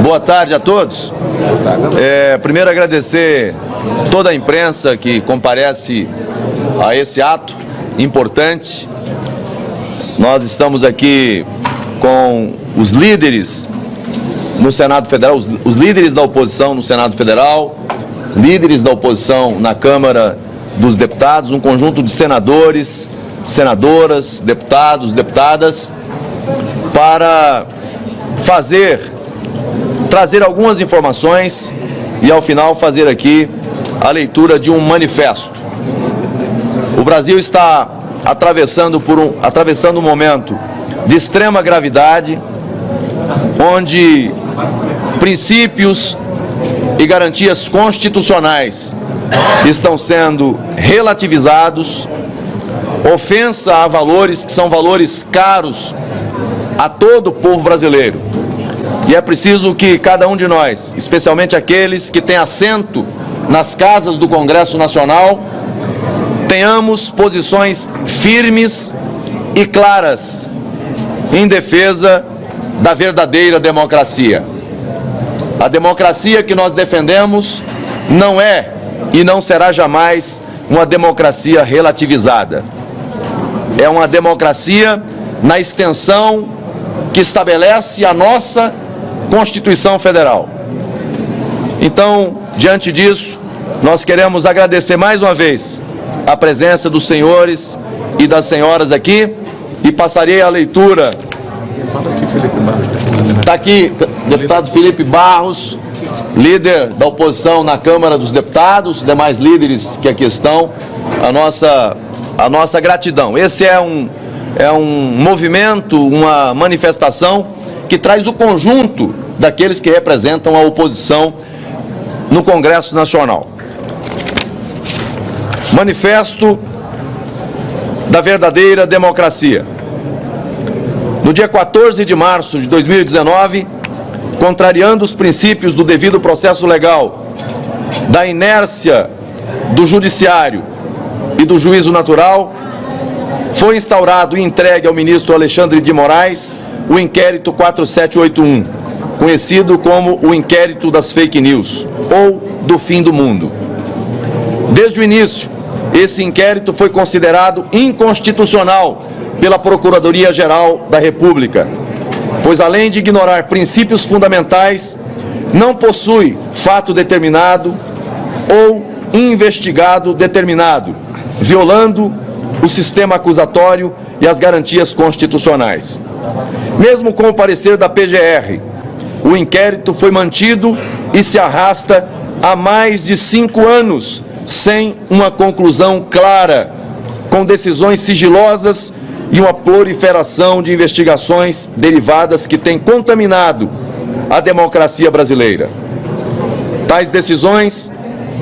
Boa tarde a todos. Primeiro agradecer toda a imprensa que comparece a esse ato importante. Nós estamos aqui com os líderes no Senado Federal, os líderes da oposição no Senado Federal, líderes da oposição na Câmara dos Deputados, um conjunto de senadores, senadoras, deputados, deputadas, para trazer algumas informações e, ao final, fazer aqui a leitura de um manifesto. O Brasil está atravessando um momento de extrema gravidade, onde princípios e garantias constitucionais estão sendo relativizados, ofensa a valores que são valores caros a todo o povo brasileiro. E é preciso que cada um de nós, especialmente aqueles que têm assento nas casas do Congresso Nacional, tenhamos posições firmes e claras em defesa da verdadeira democracia. A democracia que nós defendemos não é e não será jamais uma democracia relativizada. É uma democracia na extensão que estabelece a nossa Constituição Federal. Então, diante disso, nós queremos agradecer mais uma vez a presença dos senhores e das senhoras aqui e passarei a leitura. Está aqui, deputado Felipe Barros, líder da oposição na Câmara dos Deputados, demais líderes que aqui estão, a nossa gratidão. Esse é um movimento, uma manifestação que traz o conjunto daqueles que representam a oposição no Congresso Nacional. Manifesto da verdadeira democracia. No dia 14 de março de 2019, contrariando os princípios do devido processo legal, da inércia do judiciário e do juízo natural, foi instaurado e entregue ao ministro Alexandre de Moraes o inquérito 4781, conhecido como o inquérito das fake news, ou do fim do mundo. Desde o início, esse inquérito foi considerado inconstitucional pela Procuradoria-Geral da República, pois além de ignorar princípios fundamentais, não possui fato determinado ou investigado determinado, violando o sistema acusatório e as garantias constitucionais. Mesmo com o parecer da PGR, o inquérito foi mantido e se arrasta há mais de 5 anos, sem uma conclusão clara, com decisões sigilosas e uma proliferação de investigações derivadas que têm contaminado a democracia brasileira. Tais decisões,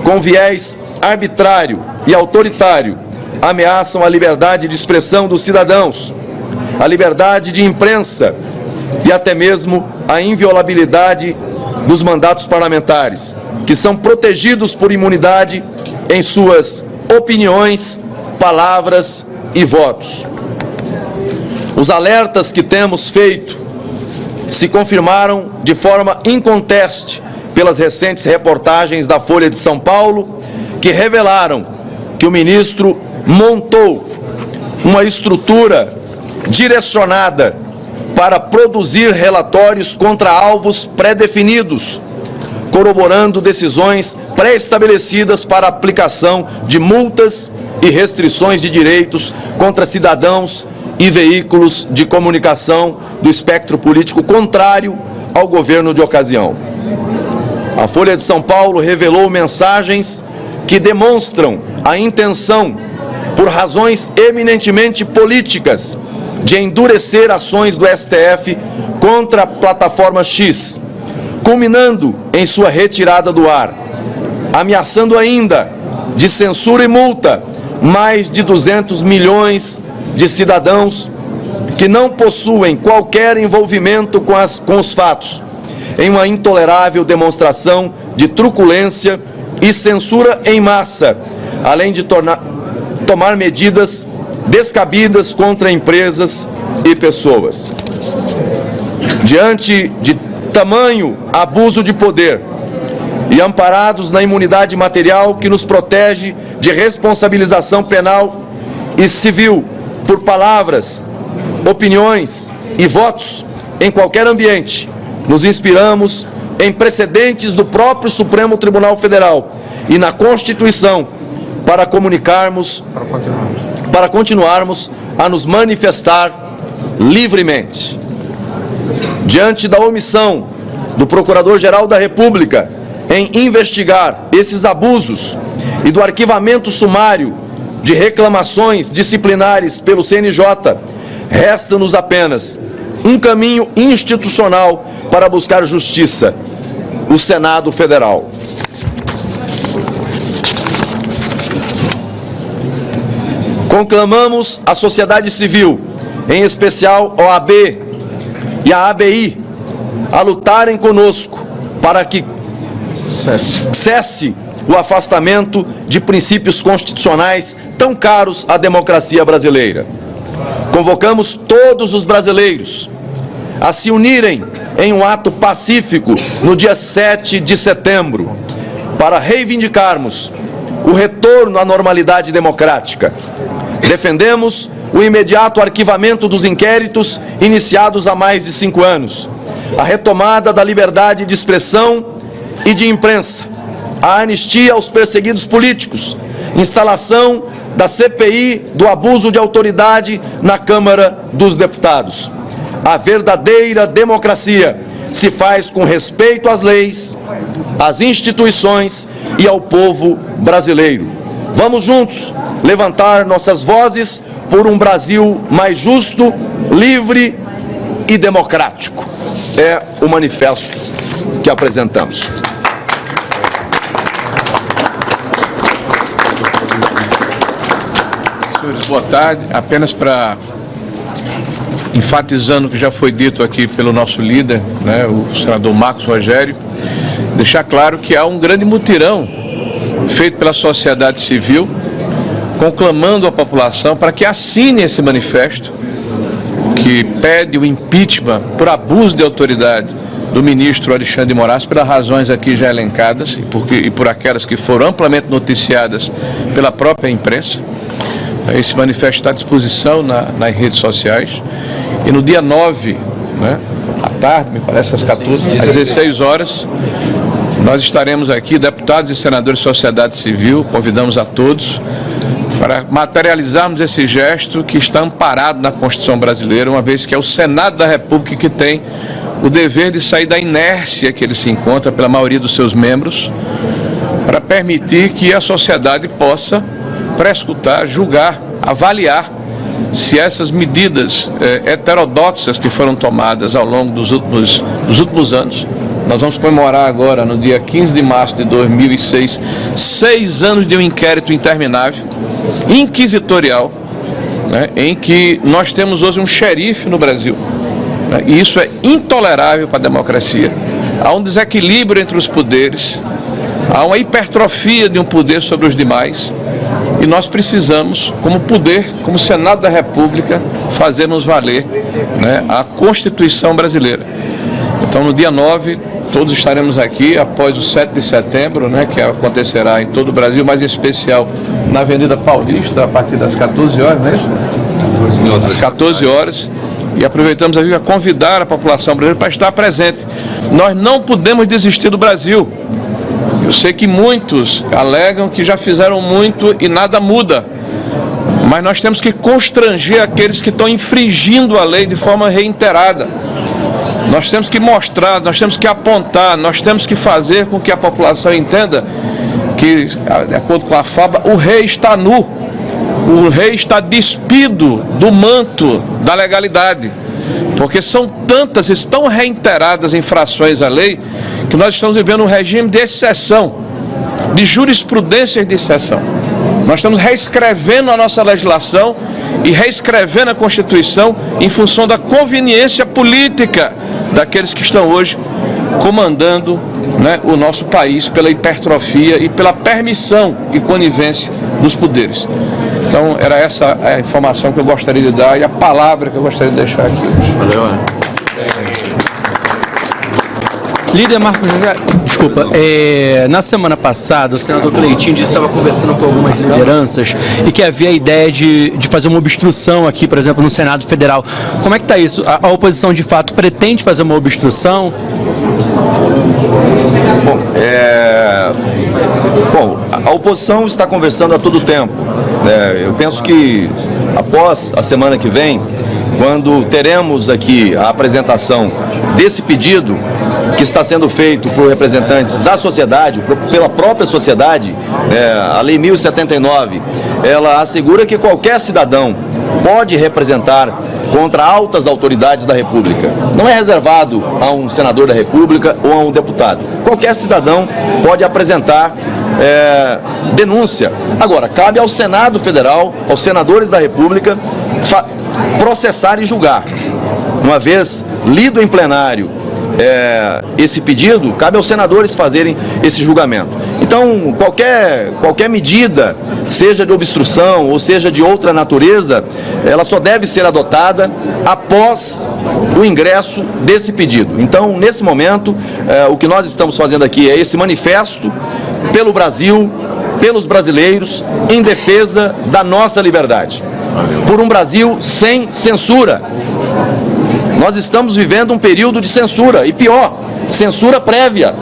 com viés arbitrário e autoritário, ameaçam a liberdade de expressão dos cidadãos, a liberdade de imprensa e até mesmo a inviolabilidade dos mandatos parlamentares, que são protegidos por imunidade em suas opiniões, palavras e votos. Os alertas que temos feito se confirmaram de forma inconteste pelas recentes reportagens da Folha de São Paulo, que revelaram que o ministro montou uma estrutura direcionada para produzir relatórios contra alvos pré-definidos, corroborando decisões pré-estabelecidas para a aplicação de multas e restrições de direitos contra cidadãos e veículos de comunicação do espectro político contrário ao governo de ocasião. A Folha de São Paulo revelou mensagens que demonstram a intenção, por razões eminentemente políticas, de endurecer ações do STF contra a plataforma X, culminando em sua retirada do ar, ameaçando ainda de censura e multa mais de 200 milhões de cidadãos que não possuem qualquer envolvimento com os fatos, em uma intolerável demonstração de truculência e censura em massa, além de tomar medidas descabidas contra empresas e pessoas. Diante de tamanho abuso de poder e amparados na imunidade material que nos protege de responsabilização penal e civil por palavras, opiniões e votos em qualquer ambiente, nos inspiramos em precedentes do próprio Supremo Tribunal Federal e na Constituição para continuarmos a nos manifestar livremente. Diante da omissão do Procurador-Geral da República em investigar esses abusos e do arquivamento sumário de reclamações disciplinares pelo CNJ, resta-nos apenas um caminho institucional para buscar justiça: o Senado Federal. Conclamamos a sociedade civil, em especial a OAB e a ABI, a lutarem conosco para que cesse o afastamento de princípios constitucionais tão caros à democracia brasileira. Convocamos todos os brasileiros a se unirem em um ato pacífico no dia 7 de setembro, para reivindicarmos o retorno à normalidade democrática. Defendemos o imediato arquivamento dos inquéritos iniciados há mais de 5 anos, a retomada da liberdade de expressão e de imprensa, a anistia aos perseguidos políticos, instalação da CPI do abuso de autoridade na Câmara dos Deputados. A verdadeira democracia se faz com respeito às leis, às instituições e ao povo brasileiro. Vamos juntos levantar nossas vozes por um Brasil mais justo, livre e democrático. É o manifesto que apresentamos. Senhores, boa tarde. Apenas para enfatizando o que já foi dito aqui pelo nosso líder, né, o senador Marcos Rogério, deixar claro que há um grande mutirão feito pela sociedade civil, conclamando a população para que assine esse manifesto que pede o impeachment por abuso de autoridade do ministro Alexandre de Moraes, pelas razões aqui já elencadas e por aquelas que foram amplamente noticiadas pela própria imprensa. Esse manifesto está à disposição nas redes sociais. E no dia 9, né, à tarde, me parece, às 16 horas, nós estaremos aqui, deputados e senadores de sociedade civil, convidamos a todos para materializarmos esse gesto que está amparado na Constituição brasileira, uma vez que é o Senado da República que tem o dever de sair da inércia que ele se encontra pela maioria dos seus membros, para permitir que a sociedade possa prescrutar, julgar, avaliar se essas medidas heterodoxas que foram tomadas ao longo dos últimos anos. Nós vamos comemorar agora, no dia 15 de março de 2006, 6 anos de um inquérito interminável, inquisitorial, né, em que nós temos hoje um xerife no Brasil, né, e isso é intolerável para a democracia. Há um desequilíbrio entre os poderes, há uma hipertrofia de um poder sobre os demais, e nós precisamos, como poder, como Senado da República, fazermos valer, né, a Constituição brasileira. Então, no dia 9, todos estaremos aqui após o 7 de setembro, né, que acontecerá em todo o Brasil, mas em especial na Avenida Paulista, a partir das 14 horas, não é isso? Às 14 horas. E aproveitamos aqui a convidar a população brasileira para estar presente. Nós não podemos desistir do Brasil. Eu sei que muitos alegam que já fizeram muito e nada muda, mas nós temos que constranger aqueles que estão infringindo a lei de forma reiterada. Nós temos que mostrar, nós temos que apontar, nós temos que fazer com que a população entenda que, de acordo com a fábula, o rei está nu, o rei está despido do manto da legalidade, porque são tantas e tão reiteradas infrações à lei que nós estamos vivendo um regime de exceção, de jurisprudências de exceção. Nós estamos reescrevendo a nossa legislação e reescrevendo a Constituição em função da conveniência política daqueles que estão hoje comandando, né, o nosso país pela hipertrofia e pela permissão e conivência dos poderes. Então, era essa a informação que eu gostaria de dar e a palavra que eu gostaria de deixar aqui hoje. Valeu. Líder Marcos, desculpa, na semana passada o senador Cleitinho disse que estava conversando com algumas lideranças e que havia a ideia de fazer uma obstrução aqui, por exemplo, no Senado Federal. Como é que está isso? A oposição, de fato, pretende fazer uma obstrução? Bom, a oposição está conversando a todo tempo. Eu penso que após a semana que vem, quando teremos aqui a apresentação desse pedido que está sendo feito por representantes da sociedade, pela própria sociedade, a Lei 1079, ela assegura que qualquer cidadão pode representar contra altas autoridades da República. Não é reservado a um senador da República ou a um deputado. Qualquer cidadão pode apresentar denúncia. Agora, cabe ao Senado Federal, aos senadores da República, processar e julgar. Uma vez lido em plenário esse pedido, cabe aos senadores fazerem esse julgamento. Então, qualquer medida, seja de obstrução ou seja de outra natureza, ela só deve ser adotada após o ingresso desse pedido. Então, nesse momento, o que nós estamos fazendo aqui é esse manifesto pelo Brasil, pelos brasileiros, em defesa da nossa liberdade. Por um Brasil sem censura. Nós estamos vivendo um período de censura, e pior, censura prévia,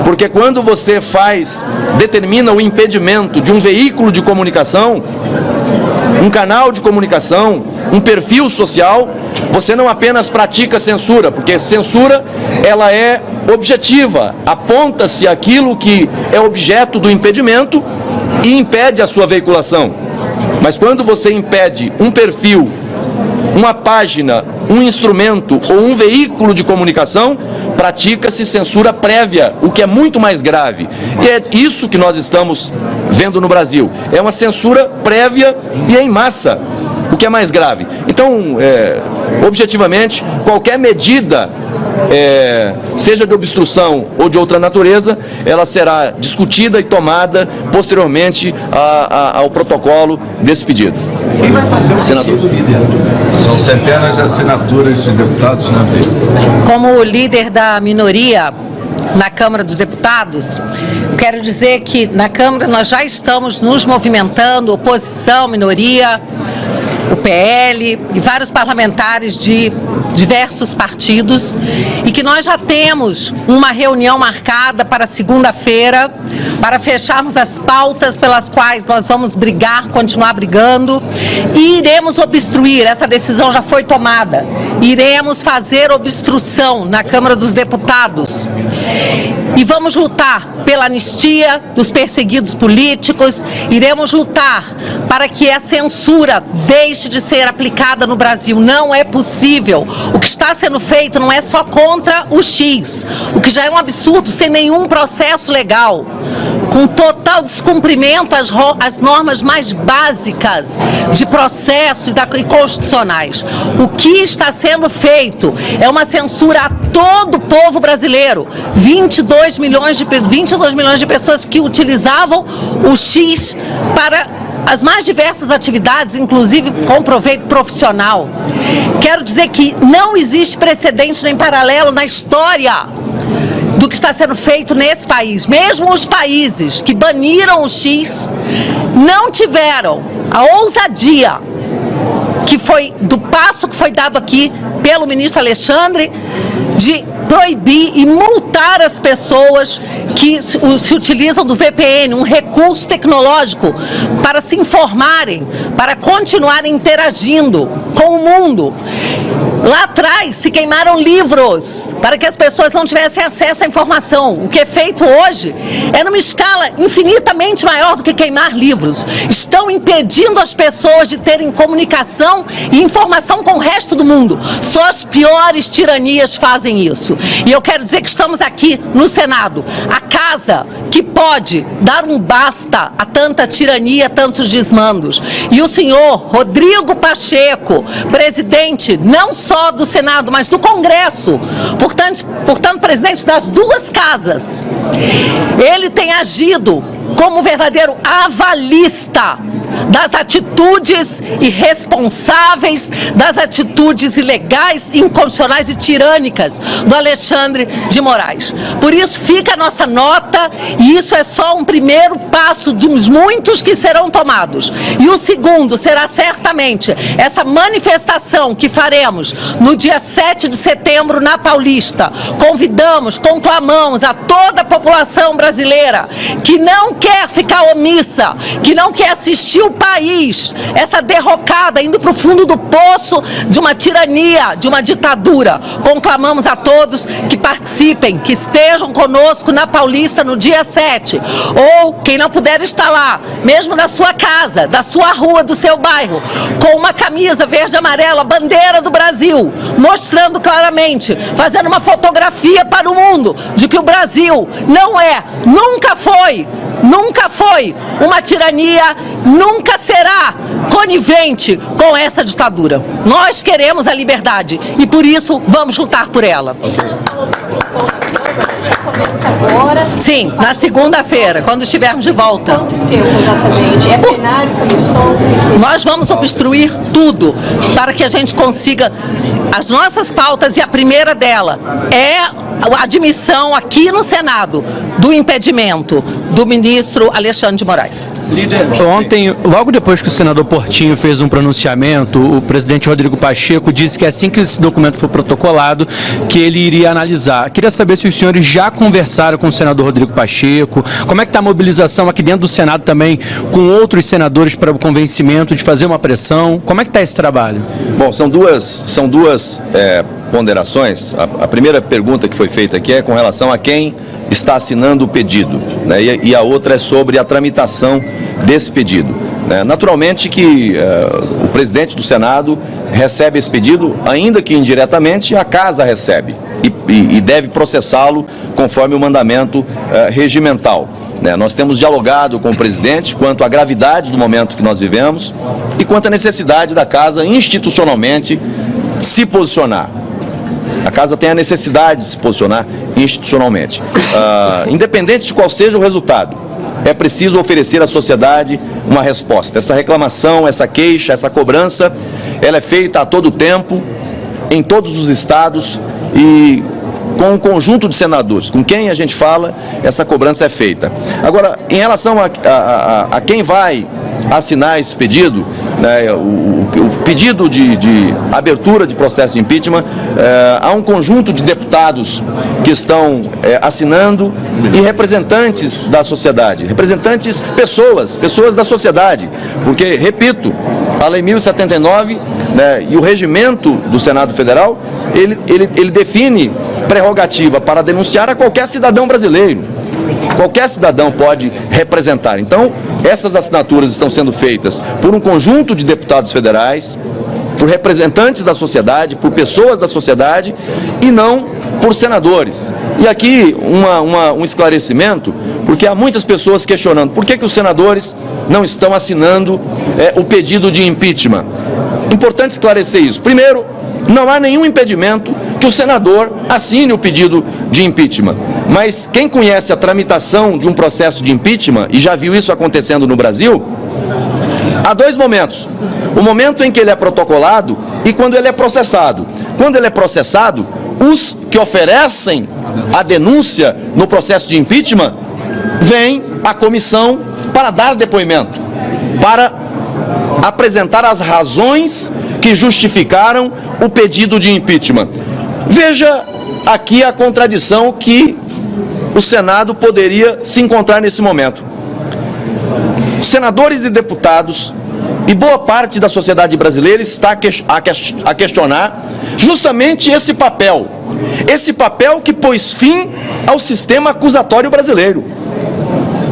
porque quando você determina o impedimento de um veículo de comunicação, um canal de comunicação, um perfil social, você não apenas pratica censura, porque censura, ela é objetiva, aponta-se aquilo que é objeto do impedimento e impede a sua veiculação. Mas quando você impede um perfil, uma página, um instrumento ou um veículo de comunicação, pratica-se censura prévia, o que é muito mais grave. E é isso que nós estamos vendo no Brasil. É uma censura prévia e em massa, o que é mais grave. Então, objetivamente, qualquer medida, seja de obstrução ou de outra natureza, ela será discutida e tomada posteriormente ao protocolo desse pedido. Quem vai fazer o senador? Pedido, líder? São centenas de assinaturas de deputados, né? Como líder da minoria na Câmara dos Deputados, quero dizer que na Câmara nós já estamos nos movimentando, oposição, minoria, o PL e vários parlamentares de diversos partidos, e que nós já temos uma reunião marcada para segunda-feira para fecharmos as pautas pelas quais nós vamos brigar, continuar brigando, e iremos obstruir. Essa decisão já foi tomada. Iremos fazer obstrução na Câmara dos Deputados e vamos lutar pela anistia dos perseguidos políticos, iremos lutar para que a censura deixe de ser aplicada no Brasil. Não é possível. O que está sendo feito não é só contra o X, o que já é um absurdo, sem nenhum processo legal, com total descumprimento às normas mais básicas de processo e constitucionais. O que está sendo feito é uma censura a todo o povo brasileiro. 22 milhões de pessoas que utilizavam o X para as mais diversas atividades, inclusive com proveito profissional. Quero dizer que não existe precedente nem paralelo na história do que está sendo feito nesse país. Mesmo os países que baniram o X não tiveram a ousadia do passo que foi dado aqui pelo ministro Alexandre de proibir e multar as pessoas que se utilizam do VPN, um recurso tecnológico para se informarem, para continuarem interagindo com o mundo. Lá atrás se queimaram livros para que as pessoas não tivessem acesso à informação. O que é feito hoje é numa escala infinitamente maior do que queimar livros. Estão impedindo as pessoas de terem comunicação e informação com o resto do mundo. Só as piores tiranias fazem isso. E eu quero dizer que estamos aqui no Senado, a casa que pode dar um basta a tanta tirania, a tantos desmandos. E o senhor Rodrigo Pacheco, presidente não só do Senado, mas do Congresso, portanto presidente das duas casas, ele tem agido como um verdadeiro avalista das atitudes irresponsáveis, das atitudes ilegais, inconstitucionais e tirânicas do Alexandre de Moraes. Por isso fica a nossa nota, e isso é só um primeiro passo dos muitos que serão tomados. E o segundo será certamente essa manifestação que faremos no dia 7 de setembro na Paulista. Convidamos, conclamamos a toda a população brasileira que não quer ficar omissa, que não quer assistir o país, essa derrocada, indo para o fundo do poço de uma tirania, de uma ditadura. Conclamamos a todos que participem, que estejam conosco na Paulista no dia 7. Ou, quem não puder estar lá, mesmo na sua casa, da sua rua, do seu bairro, com uma camisa verde e amarela, bandeira do Brasil, mostrando claramente, fazendo uma fotografia para o mundo de que o Brasil não é, nunca foi uma tirania, nunca será conivente com essa ditadura. Nós queremos a liberdade e por isso vamos lutar por ela. Já começa agora? Sim, na segunda-feira, quando estivermos de volta. Quanto tempo exatamente? É plenário, comissão? Nós vamos obstruir tudo para que a gente consiga as nossas pautas, e a primeira dela é a admissão aqui no Senado do impedimento do ministro Alexandre de Moraes. Líder, ontem, logo depois que o senador Portinho fez um pronunciamento, o presidente Rodrigo Pacheco disse que assim que esse documento for protocolado, que ele iria analisar. Queria saber se os senhores já conversaram com o senador Rodrigo Pacheco, como é que está a mobilização aqui dentro do Senado também, com outros senadores para o convencimento de fazer uma pressão, como é que está esse trabalho? Bom, são duas ponderações. A primeira pergunta que foi feita aqui é com relação a quem está assinando o pedido, né? E a outra é sobre a tramitação desse pedido, né? Naturalmente que o presidente do Senado recebe esse pedido, ainda que indiretamente, a Casa recebe e deve processá-lo conforme o mandamento regimental, né? Nós temos dialogado com o presidente quanto à gravidade do momento que nós vivemos e quanto à necessidade da Casa institucionalmente se posicionar. A Casa tem a necessidade de se posicionar institucionalmente. Independente de qual seja o resultado, é preciso oferecer à sociedade uma resposta. Essa reclamação, essa queixa, essa cobrança, ela é feita a todo tempo, em todos os estados e com um conjunto de senadores. Com quem a gente fala, essa cobrança é feita. Agora, em relação a quem vai assinar esse pedido, né, o pedido de abertura de processo de impeachment, há um conjunto de deputados que estão assinando e representantes da sociedade, pessoas da sociedade, porque, repito, a Lei 1079, né, e o regimento do Senado Federal, ele define prerrogativa para denunciar a qualquer cidadão brasileiro. Qualquer cidadão pode representar. Então, essas assinaturas estão sendo feitas por um conjunto de deputados federais, por representantes da sociedade, por pessoas da sociedade e não por senadores. E aqui um esclarecimento, porque há muitas pessoas questionando por que os senadores não estão assinando o pedido de impeachment. Importante esclarecer isso. Primeiro, não há nenhum impedimento que o senador assine o pedido de impeachment. Mas quem conhece a tramitação de um processo de impeachment, e já viu isso acontecendo no Brasil, há dois momentos. O momento em que ele é protocolado e quando ele é processado. Quando ele é processado, os que oferecem a denúncia no processo de impeachment vêm à comissão para dar depoimento, para apresentar as razões que justificaram o pedido de impeachment. Veja aqui a contradição que o Senado poderia se encontrar nesse momento. Senadores e deputados e boa parte da sociedade brasileira está a questionar justamente esse papel que pôs fim ao sistema acusatório brasileiro,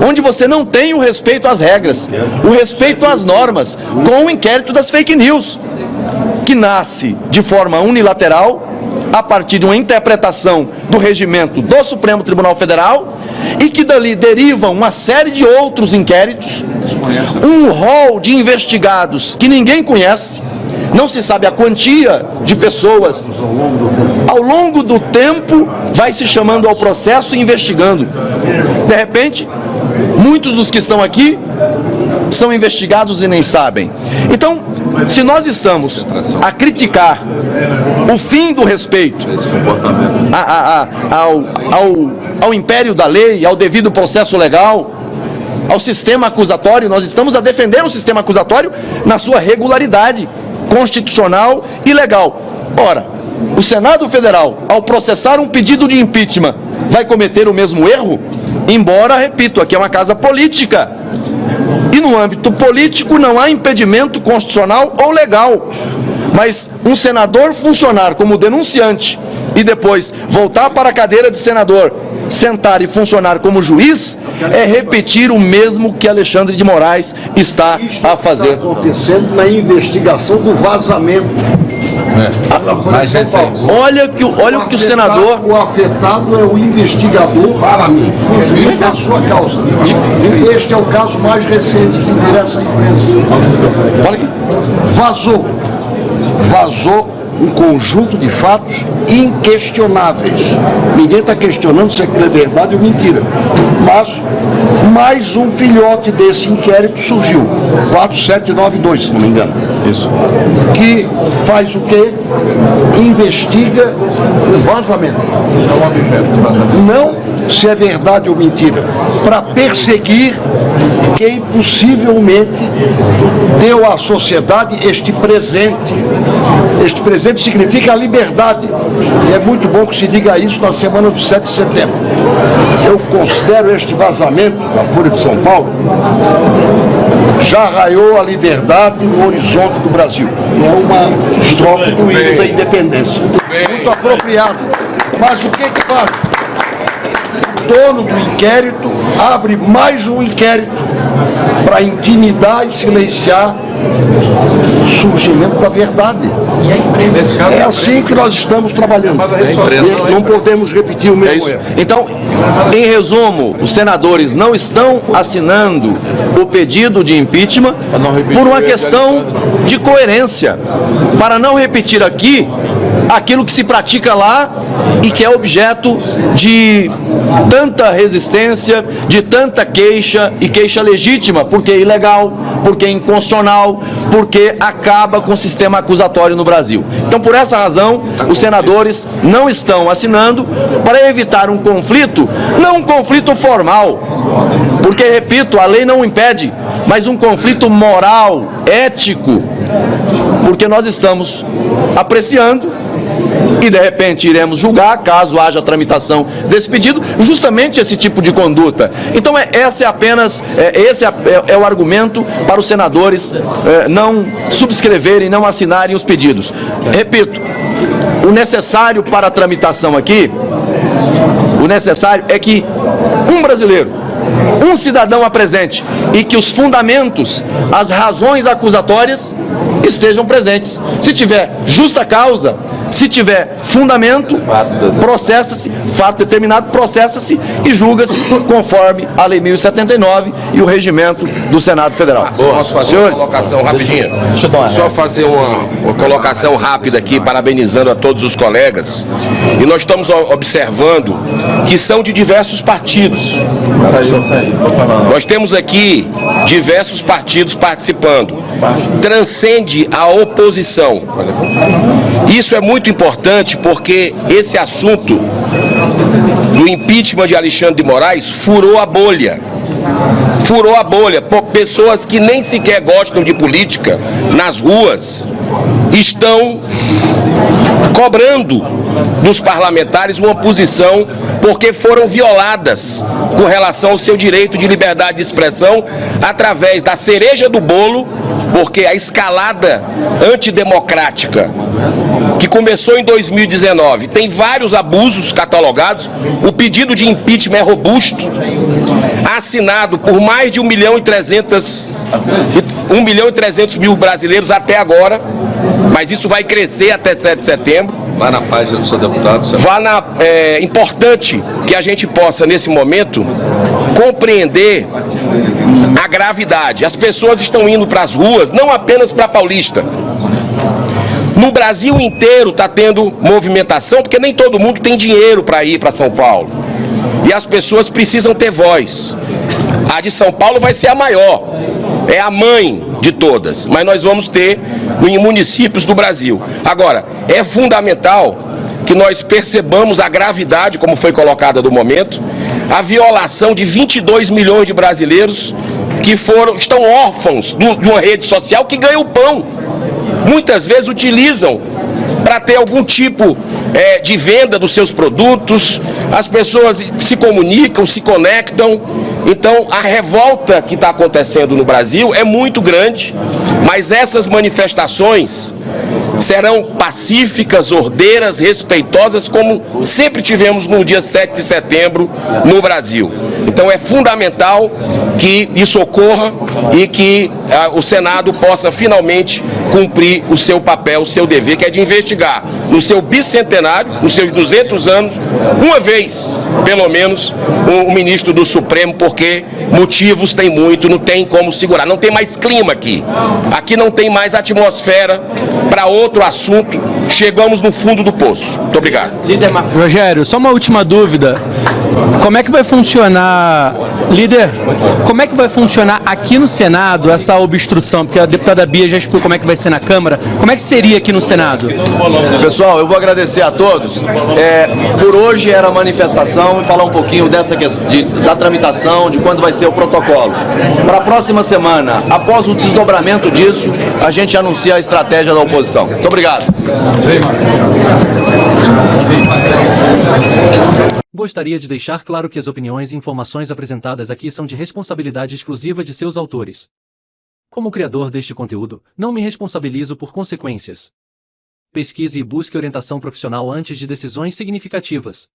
onde você não tem o respeito às regras, o respeito às normas, com o inquérito das fake news, que nasce de forma unilateral, a partir de uma interpretação do regimento do Supremo Tribunal Federal, e que dali derivam uma série de outros inquéritos, um rol de investigados que ninguém conhece, não se sabe a quantia de pessoas. Ao longo do tempo, vai se chamando ao processo e investigando. De repente, muitos dos que estão aqui são investigados e nem sabem. Então, se nós estamos a criticar o fim do respeito ao império da lei, ao devido processo legal, ao sistema acusatório, nós estamos a defender o sistema acusatório na sua regularidade constitucional e legal. Ora, o Senado Federal, ao processar um pedido de impeachment, vai cometer o mesmo erro? Embora, repito, aqui é uma casa política. E no âmbito político não há impedimento constitucional ou legal. Mas um senador funcionar como denunciante e depois voltar para a cadeira de senador, sentar e funcionar como juiz, é repetir o mesmo que Alexandre de Moraes está a fazer. Está acontecendo na investigação do vazamento. Mas Olha o que o senador... O afetado é o investigador da sua causa. Este é o caso mais recente que interessa a imprensa. Olha aqui. Vazou um conjunto de fatos inquestionáveis. Ninguém está questionando se aquilo é verdade ou mentira. Mas mais um filhote desse inquérito surgiu. 4792, se não me engano. Isso. Que faz o quê? Investiga o vazamento. Não se é verdade ou mentira. Para perseguir quem possivelmente deu à sociedade este presente. Este presente significa a liberdade. E é muito bom que se diga isso na semana do 7 de setembro. Eu considero este vazamento da Folha de São Paulo já raiou a liberdade no horizonte do Brasil. É uma estrofe do hino da independência. Muito apropriado. Mas o que faz? O dono do inquérito abre mais um inquérito para intimidar e silenciar o surgimento da verdade. É assim que nós estamos trabalhando. Não podemos repetir o mesmo erro. Então, em resumo, os senadores não estão assinando o pedido de impeachment por uma questão de coerência, para não repetir aqui aquilo que se pratica lá e que é objeto de tanta resistência, de tanta queixa, e queixa legítima, porque é ilegal, porque é inconstitucional, porque acaba com o sistema acusatório no Brasil. Então, por essa razão, os senadores não estão assinando para evitar um conflito, não um conflito formal, porque, repito, a lei não impede, mas um conflito moral, ético, porque nós estamos apreciando e de repente iremos julgar, caso haja tramitação desse pedido, justamente esse tipo de conduta. Então esse é o argumento para os senadores não subscreverem, não assinarem os pedidos. Repito, o necessário para a tramitação aqui, o necessário é que um brasileiro, um cidadão apresente e que os fundamentos, as razões acusatórias estejam presentes. Se tiver justa causa, se tiver fundamento, processa-se, fato determinado, processa-se e julga-se conforme a Lei 1079 e o regimento do Senado Federal. Posso fazer uma colocação rapidinha? Só fazer uma colocação rápida aqui, parabenizando a todos os colegas. E nós estamos observando que são de diversos partidos. Nós temos aqui diversos partidos participando. Transcende a oposição. Isso é muito importante porque esse assunto do impeachment de Alexandre de Moraes furou a bolha. Furou a bolha. Pessoas que nem sequer gostam de política nas ruas estão cobrando dos parlamentares uma posição porque foram violadas com relação ao seu direito de liberdade de expressão através da cereja do bolo, porque a escalada antidemocrática que começou em 2019 tem vários abusos catalogados. O pedido de impeachment é robusto, assinado por mais de 1.300.000 brasileiros até agora, mas isso vai crescer até 7 de setembro. Vá na página do seu deputado. É importante que a gente possa, nesse momento, compreender a gravidade. As pessoas estão indo para as ruas, não apenas para Paulista. No Brasil inteiro está tendo movimentação, porque nem todo mundo tem dinheiro para ir para São Paulo. E as pessoas precisam ter voz. A de São Paulo vai ser a maior. é a mãe de todas, mas nós vamos ter em municípios do Brasil. Agora, é fundamental que nós percebamos a gravidade, como foi colocada no momento, a violação de 22 milhões de brasileiros que estão órfãos de uma rede social que ganha o pão. Muitas vezes utilizam para ter algum tipo de venda dos seus produtos, as pessoas se comunicam, se conectam. Então, a revolta que está acontecendo no Brasil é muito grande, mas essas manifestações serão pacíficas, ordeiras, respeitosas, como sempre tivemos no dia 7 de setembro no Brasil. Então é fundamental que isso ocorra e que o Senado possa finalmente cumprir o seu papel, o seu dever, que é de investigar no seu bicentenário, nos seus 200 anos, uma vez, pelo menos, o ministro do Supremo, porque motivos tem muito, não tem como segurar, não tem mais clima aqui. Aqui não tem mais atmosfera para outro assunto, chegamos no fundo do poço. Muito obrigado. Líder Marcos Rogério, só uma última dúvida. Como é que vai funcionar, líder, como é que vai funcionar aqui no Senado essa obstrução? Porque a deputada Bia já explicou como é que vai ser na Câmara. Como é que seria aqui no Senado? Pessoal, eu vou agradecer a todos. Por hoje era a manifestação e falar um pouquinho da tramitação, de quando vai ser o protocolo. Para a próxima semana, após o desdobramento disso, a gente anuncia a estratégia da oposição. Muito obrigado. Gostaria de deixar claro que as opiniões e informações apresentadas aqui são de responsabilidade exclusiva de seus autores. Como criador deste conteúdo, não me responsabilizo por consequências. Pesquise e busque orientação profissional antes de decisões significativas.